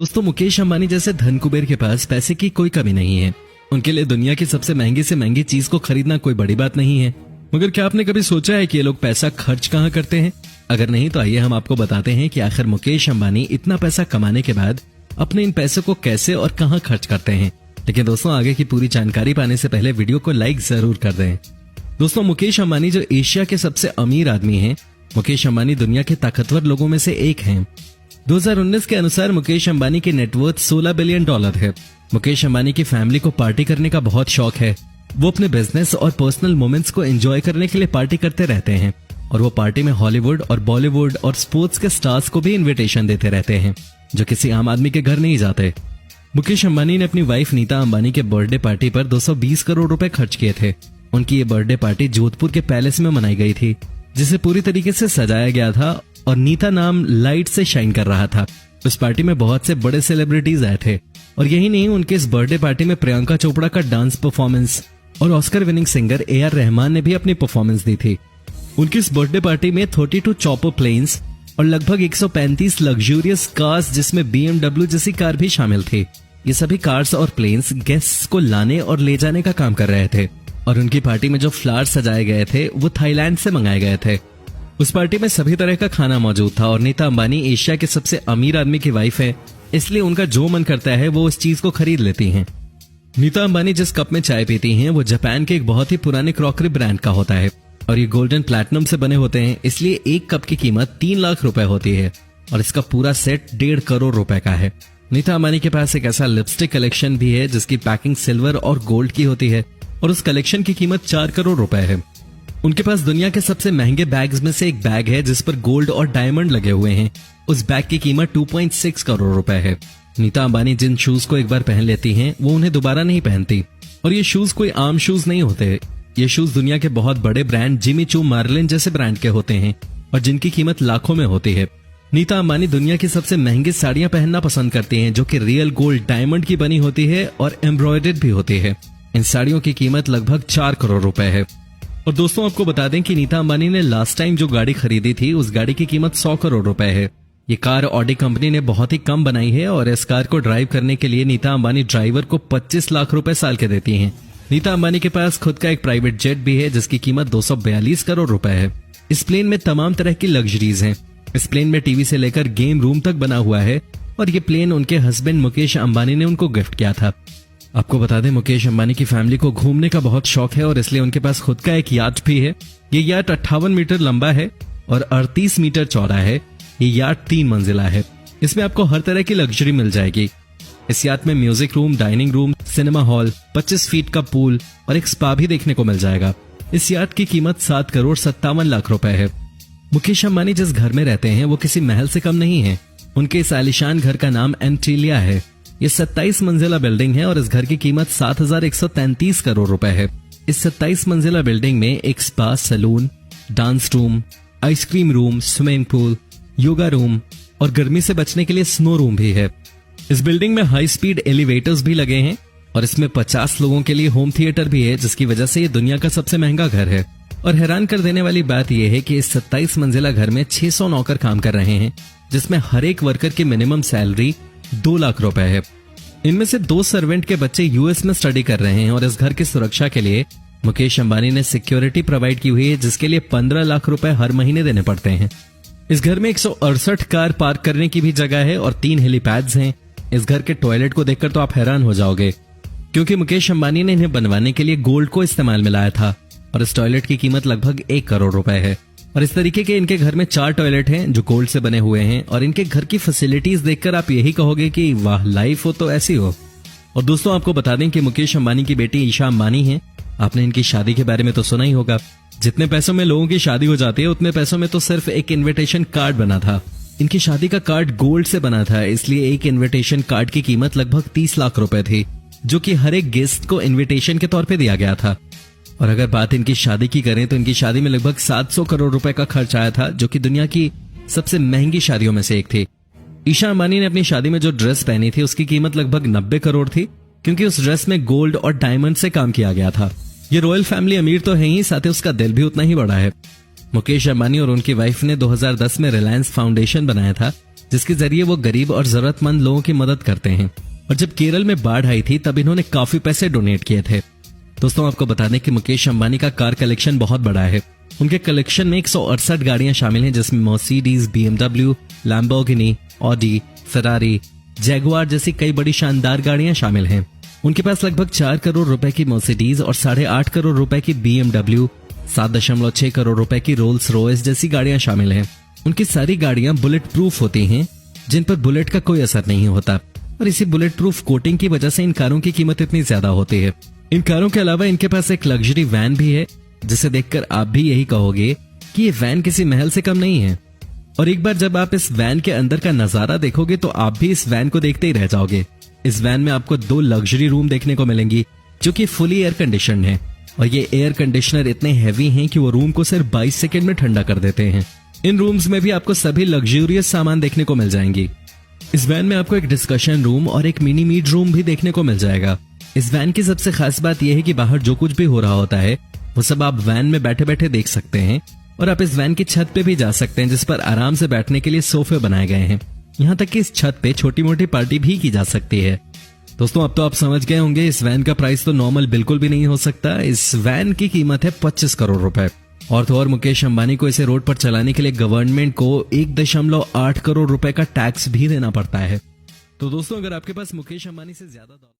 दोस्तों, मुकेश अंबानी जैसे धन कुबेर के पास पैसे की कोई कमी नहीं है। उनके लिए दुनिया की सबसे महंगी से महंगी चीज को खरीदना कोई बड़ी बात नहीं है। मगर क्या आपने कभी सोचा है कि ये लोग पैसा खर्च कहाँ करते हैं? अगर नहीं तो आइए हम आपको बताते हैं कि आखिर मुकेश अंबानी इतना पैसा कमाने के बाद अपने इन पैसों को कैसे और कहाँ खर्च करते हैं। लेकिन दोस्तों, आगे की पूरी जानकारी पाने से पहले वीडियो को लाइक जरूर कर दें। दोस्तों, मुकेश अंबानी जो एशिया के सबसे अमीर आदमी हैं, मुकेश अंबानी दुनिया के ताकतवर लोगों में से एक हैं। 2019 के अनुसार मुकेश अंबानी की नेटवर्थ $16 बिलियन है। मुकेश अंबानी की फैमिली को पार्टी करने का बहुत शौक है। वो अपने बिजनेस और पर्सनल मोमेंट्स को एंजॉय करने के लिए पार्टी करते रहते हैं और वो पार्टी में हॉलीवुड और बॉलीवुड और स्पोर्ट्स के स्टार्स को भी इनविटेशन देते रहते हैं, जो किसी आम आदमी के घर नहीं जाते। मुकेश अंबानी ने अपनी वाइफ नीता अंबानी के बर्थडे पार्टी पर 220 करोड़ रुपए खर्च किए थे। उनकी ये बर्थडे पार्टी जोधपुर के पैलेस में मनाई गई थी, जिसे पूरी तरीके से सजाया गया था और नीता नाम लाइट से शाइन कर रहा था। उस पार्टी में बहुत से बड़े सेलिब्रिटीज आए थे और यही नहीं, उनके इस बर्थडे पार्टी में प्रियंका चोपड़ा का डांस परफॉर्मेंस और Oscar winning singer AR Rahman ने भी अपनी परफॉर्मेंस दी थी। उनकी इस बर्थडे पार्टी में 32 चॉपर प्लेन्स और लगभग 135 लग्जूरियस कार्स, जिसमें BMW जैसी कार भी शामिल थी। ये सभी कार्स और प्लेन्स गेस्ट्स को लाने और ले जाने का काम कर रहे थे और उनकी पार्टी में जो फ्लावर्स सजाए गए थे वो थाईलैंड से मंगाए गए थे। उस पार्टी में सभी तरह का खाना मौजूद था और नीता अंबानी एशिया के सबसे अमीर आदमी की वाइफ है, इसलिए उनका जो मन करता है वो उस चीज को खरीद लेती हैं। नीता अंबानी जिस कप में चाय पीती हैं वो जापान के एक बहुत ही पुराने क्रॉकरी ब्रांड का होता है और ये गोल्डन प्लैटिनम से बने होते हैं, इसलिए एक कप की कीमत 3 लाख रुपए होती है और इसका पूरा सेट 1.5 करोड़ रुपए का है। नीता अंबानी के पास एक ऐसा लिपस्टिक कलेक्शन भी है जिसकी पैकिंग सिल्वर और गोल्ड की होती है और उस कलेक्शन की कीमत 4 करोड़ रुपए है। उनके पास दुनिया के सबसे महंगे बैग्स में से एक बैग है जिस पर गोल्ड और डायमंड लगे हुए हैं। उस बैग की कीमत 2.6 करोड़ रुपए है। नीता अंबानी जिन शूज को एक बार पहन लेती हैं वो उन्हें दोबारा नहीं पहनती और ये शूज कोई आम शूज नहीं होते। ये शूज दुनिया के बहुत बड़े ब्रांड जिमी चू मार्लिन जैसे ब्रांड के होते हैं और जिनकी कीमत लाखों में होती है। नीता अंबानी दुनिया की सबसे महंगी साड़ियां पहनना पसंद करती हैं, जो कि रियल गोल्ड डायमंड की बनी होती है और एम्ब्रॉयडर्ड भी होती है। इन साड़ियों की कीमत लगभग 4 करोड़ रुपए है। और दोस्तों, आपको बता दें कि नीता अंबानी ने लास्ट टाइम जो गाड़ी खरीदी थी उस गाड़ी की कीमत 100 करोड़ रुपए है। ये कार ऑडी कंपनी ने बहुत ही कम बनाई है और इस कार को ड्राइव करने के लिए नीता अंबानी ड्राइवर को 25 लाख रुपए साल के देती हैं। नीता अंबानी के पास खुद का एक प्राइवेट जेट भी है जिसकी कीमत 242 करोड़ रुपए है। इस प्लेन में तमाम तरह की लग्जरीज हैं। इस प्लेन में टीवी से लेकर गेम रूम तक बना हुआ है और ये प्लेन उनके हस्बैंड मुकेश अंबानी ने उनको गिफ्ट किया था। आपको बता दें, मुकेश अंबानी की फैमिली को घूमने का बहुत शौक है और इसलिए उनके पास खुद का एक याट भी है। ये याट 58 मीटर लंबा है और 38 मीटर चौड़ा है। ये याट 3 मंजिला है। इसमें आपको हर तरह की लग्जरी मिल जाएगी। इस याट में music room, dining room, cinema hall, 25 feet का पूल और एक स्पा भी देखने को मिल जाएगा। इस याट की कीमत 7 करोड़ 57 लाख रुपए है। मुकेश अंबानी जिस घर में रहते हैं वो किसी महल से कम नहीं है। उनके इस आलीशान घर का नाम एंटीलिया है। ये 27 मंजिला बिल्डिंग है और इस घर की कीमत 7,133 करोड़ रुपए है। इस 27 मंजिला बिल्डिंग में एक spa, salon, dance room, ice cream room, swimming pool, yoga room और गर्मी से बचने के लिए स्नो रूम भी है। इस बिल्डिंग में हाई स्पीड एलिवेटर्स भी लगे हैं और इसमें 50 लोगों के लिए होम थिएटर भी है, जिसकी वजह से ये दुनिया का सबसे महंगा घर है। और हैरान कर देने वाली बात यह है कि इस 27 मंजिला घर में 600 नौकर काम कर रहे हैं, जिसमें हर एक वर्कर की मिनिमम सैलरी 2 लाख रुपए है। इनमें से 2 सर्वेंट के बच्चे US में स्टडी कर रहे हैं और इस घर की सुरक्षा के लिए मुकेश अंबानी ने सिक्योरिटी प्रोवाइड की हुई है, जिसके लिए 15 लाख रुपए हर महीने देने पड़ते हैं। इस घर में 168 कार पार्क करने की भी जगह है और 3 हेलीपैड्स हैं। इस घर के टॉयलेट को देखकर तो आप हैरान हो जाओगे, क्योंकि मुकेश अंबानी ने इन्हें बनवाने के लिए गोल्ड को इस्तेमाल में लाया था और इस टॉयलेट की कीमत लगभग 1 करोड़ रुपए है। और इस तरीके के इनके घर में 4 टॉयलेट हैं जो गोल्ड से बने हुए हैं और इनके घर की फैसिलिटीज देखकर आप यही कहोगे कि वाह, लाइफ हो तो ऐसी हो। और दोस्तों, आपको बता दें कि मुकेश अंबानी की बेटी ईशा अंबानी है। आपने इनकी शादी के बारे में तो सुना ही होगा। जितने पैसों में लोगों की शादी हो जाती है उतने पैसों में तो सिर्फ एक इन्विटेशन कार्ड बना था। इनकी शादी का कार्ड गोल्ड से बना था, इसलिए एक इन्विटेशन कार्ड की कीमत लगभग 30 लाख रुपए थी, जो कि हर एक गेस्ट को इन्विटेशन के तौर पे दिया गया था। और अगर बात इनकी शादी की करें तो इनकी शादी में लगभग 700 करोड़ रुपए का खर्च आया था, जो कि दुनिया की सबसे महंगी शादियों में से एक थी। ईशा अंबानी ने अपनी शादी में जो ड्रेस पहनी थी उसकी कीमत लगभग 90 करोड़ थी, क्योंकि उस ड्रेस में गोल्ड और डायमंड से काम किया गया था। ये रॉयल फैमिली अमीर तो है ही, साथ ही उसका दिल भी उतना ही बड़ा है। मुकेश अंबानी और उनकी वाइफ ने 2010 में रिलायंस फाउंडेशन बनाया था जिसके जरिए वो गरीब और जरूरतमंद लोगों की मदद करते हैं। और जब केरल में बाढ़ आई थी तब इन्होंने काफी पैसे डोनेट किए थे। दोस्तों आपको बता दें कि मुकेश अंबानी का कार कलेक्शन बहुत बड़ा है। उनके कलेक्शन में 168 गाड़ियां शामिल हैं, जिसमें Mercedes, BMW, Lamborghini, Audi, Ferrari, Jaguar जैसी कई बड़ी शानदार गाड़ियां शामिल हैं। उनके पास लगभग 4 करोड़ रुपए की मर्सिडीज और 8.5 करोड़ रुपए की BMW, 7.6 करोड़ रुपए की रोल्स रॉयस जैसी गाड़ियां शामिल हैं। उनकी सारी गाड़ियां बुलेट प्रूफ होती हैं, जिन पर बुलेट का कोई असर नहीं होता, और इसी बुलेट प्रूफ कोटिंग की वजह से इन कारों की कीमत इतनी ज्यादा होती है। इन कारों के अलावा इनके पास एक लग्जरी वैन भी है, जिसे देखकर आप भी यही कहोगे कि ये वैन किसी महल से कम नहीं है। और एक बार जब आप इस वैन के अंदर का नजारा देखोगे तो आप भी इस वैन को देखते ही रह जाओगे। इस वैन में आपको 2 लग्जरी रूम देखने को मिलेंगी, जो कि फुली एयर कंडीशनड है, और ये एयर कंडीशनर इतने हैवी हैं कि वो रूम को सिर्फ 22 सेकंड में ठंडा कर देते हैं। इन रूम्स में भी आपको सभी लग्जूरियस सामान देखने को मिल जाएंगी। इस वैन में आपको एक डिस्कशन रूम और एक मिनी मीट रूम भी देखने को मिल जाएगा। इस वैन की सबसे खास बात यह है कि बाहर जो कुछ भी हो रहा होता है वो सब आप वैन में बैठे बैठे देख सकते हैं, और आप इस वैन की छत पे भी जा सकते हैं, जिस पर आराम से बैठने के लिए सोफे बनाए गए हैं। यहाँ तक कि इस छत पे छोटी मोटी पार्टी भी की जा सकती है। दोस्तों अब तो आप समझ गए होंगे इस वैन का प्राइस तो नॉर्मल बिल्कुल भी नहीं हो सकता। इस वैन की कीमत है 25 करोड़ रुपए। और तो और मुकेश अंबानी को इसे रोड पर चलाने के लिए गवर्नमेंट को 1.8 करोड़ रुपए का टैक्स भी देना पड़ता है। तो दोस्तों अगर आपके पास मुकेश अंबानी से ज्यादा